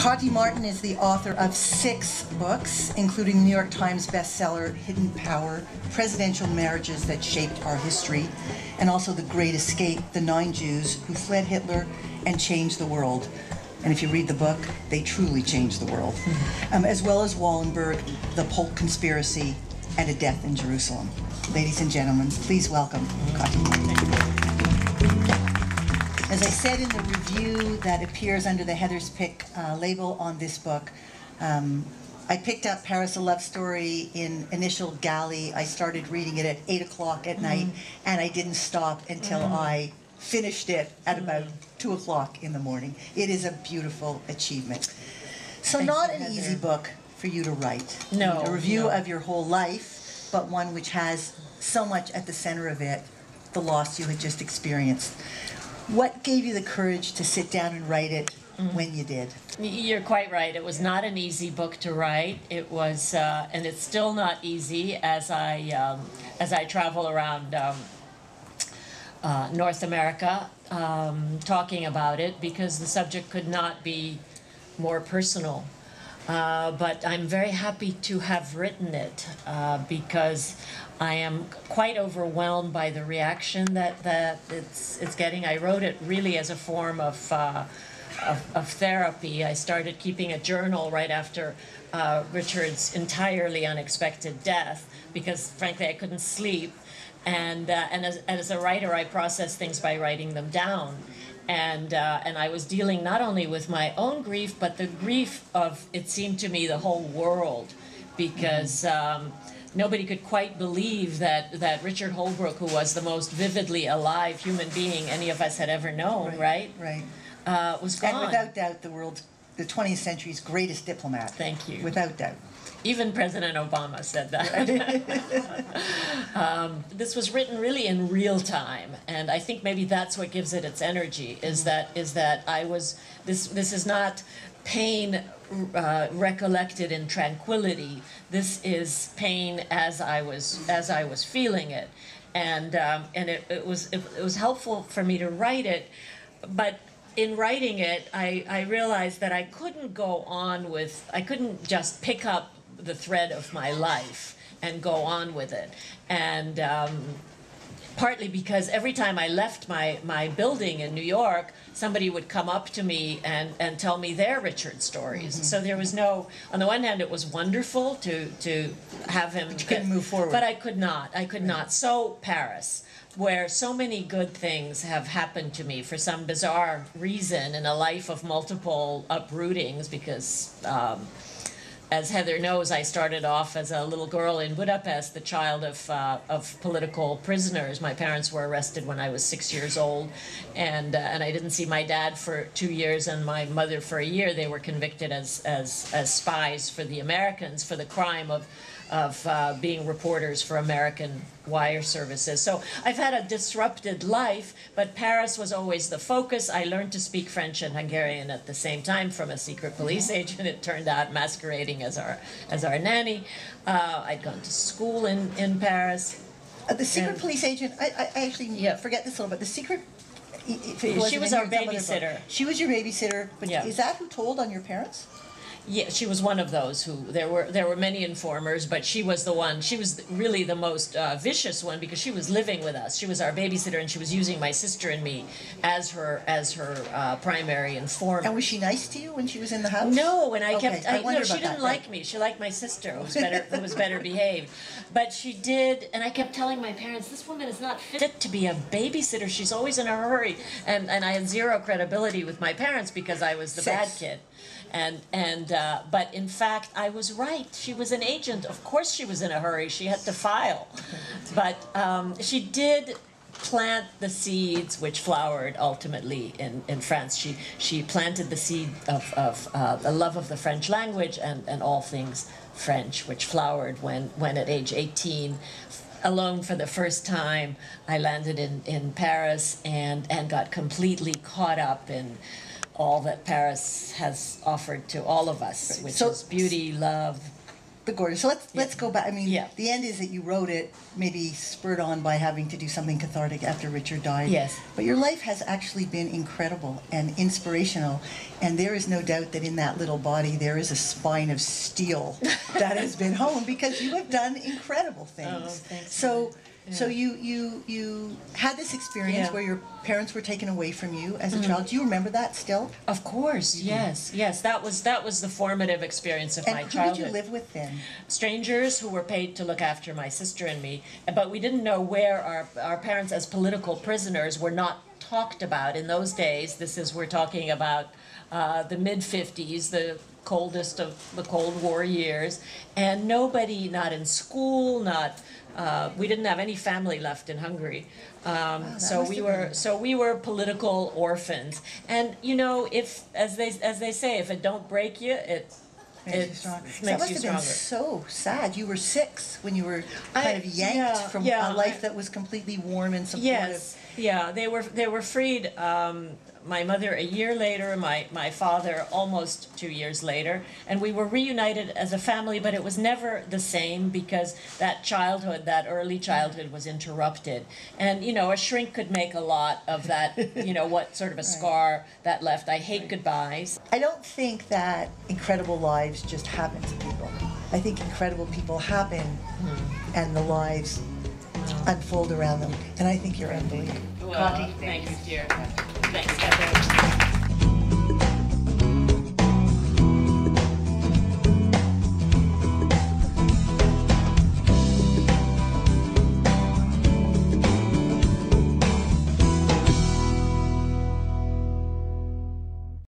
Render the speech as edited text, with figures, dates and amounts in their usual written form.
Kati Marton is the author of 6 books, including New York Times bestseller Hidden Power, Presidential Marriages That Shaped Our History, and also The Great Escape, The 9 Jews Who Fled Hitler and Changed the World. And if you read the book, they truly changed the world. As well as Wallenberg, The Polk Conspiracy, and A Death in Jerusalem. Ladies and gentlemen, please welcome Kati Martin. As I said in the review that appears under the Heather's Pick label on this book, I picked up Paris, A Love Story in initial galley. I started reading it at 8 o'clock at night, and I didn't stop until I finished it at about 2 o'clock in the morning. It is a beautiful achievement. So not an easy book for you to write. No. A review of your whole life, but one which has so much at the center of it, the loss you had just experienced. What gave you the courage to sit down and write it when you did? You're quite right. It was not an easy book to write. It was, and it's still not easy as I travel around North America talking about it, because the subject could not be more personal. But I'm very happy to have written it because I am quite overwhelmed by the reaction that it's getting. I wrote it really as a form of therapy. I started keeping a journal right after Richard's entirely unexpected death because, frankly, I couldn't sleep. And as a writer, I process things by writing them down. And I was dealing not only with my own grief, but the grief of, it seemed to me, the whole world, because nobody could quite believe that Richard Holbrooke, who was the most vividly alive human being any of us had ever known, right? Was gone. And without doubt, the 20th century's greatest diplomat. Thank you. Without doubt. Even President Obama said that. This was written really in real time, and I think maybe that's what gives it its energy. Is that I was this is not pain recollected in tranquility. This is pain as I was feeling it, and it was helpful for me to write it, but. In writing it, I realized that I couldn't go on with, I couldn't just pick up the thread of my life and go on with it. And partly because every time I left my building in New York, somebody would come up to me and tell me their Richard stories. So there was no, on the one hand, it was wonderful to have him. But you couldn't move forward. But I could not. So Paris, where so many good things have happened to me for some bizarre reason in a life of multiple uprootings, because as Heather knows, I started off as a little girl in Budapest, the child of political prisoners. My parents were arrested when I was 6 years old, and I didn't see my dad for 2 years and my mother for a year. They were convicted as spies for the Americans for the crime of being reporters for American wire services. So I've had a disrupted life, but Paris was always the focus. I learned to speak French and Hungarian at the same time from a secret police agent, it turned out, masquerading as our nanny. I'd gone to school in Paris. The secret police agent, I actually forget this a little bit. The secret... She was our babysitter. She was your babysitter, but is that who told on your parents? Yeah, she was one of those who, there were many informers, but she was the one, she was really the most vicious one, because she was living with us. She was our babysitter, and she was using my sister and me as her primary informant. And was she nice to you when she was in the house? No, and she didn't that, like me. She liked my sister, who was better behaved. But she did, and I kept telling my parents, this woman is not fit to be a babysitter. She's always in a hurry. And I had zero credibility with my parents because I was the bad kid. But in fact, I was right. She was an agent. Of course she was in a hurry. She had to file. But she did plant the seeds which flowered ultimately in France. She planted the seed of a love of the French language and all things French, which flowered when at age 18, alone for the first time, I landed in Paris and got completely caught up in all that Paris has offered to all of us, which is beauty, love, the gorgeous. So let's go back. I mean, Yeah. the end is that you wrote it maybe spurred on by having to do something cathartic after Richard died. Yes. But your life has actually been incredible and inspirational, and there is no doubt that in that little body there is a spine of steel that has been honed because you have done incredible things. Oh, thanks. So you had this experience Yeah. where your parents were taken away from you as a child. Do you remember that still? Of course, yes. That was the formative experience of And my who childhood. did you live with then? Strangers who were paid to look after my sister and me, but we didn't know where our parents as political prisoners were not talked about in those days. We're talking about the mid-50s, the coldest of the Cold War years, and nobody, not in school, we didn't have any family left in Hungary. So we were political orphans. And you know, if as they say, if it don't break you, it Makes you stronger. So that makes must you have been stronger. so sad. You were 6 when you were kind of yanked from a life that was completely warm and supportive. Yes, yeah, they were freed. My mother a year later, my father almost 2 years later, and we were reunited as a family, but it was never the same because that early childhood was interrupted. And, you know, a shrink could make a lot of that, you know, what sort of a scar that left. I hate goodbyes. I don't think that incredible lives just happen to people. I think incredible people happen and the lives unfold around them. And I think you're unbelievable. Well, thank you, dear. Thanks, Heather.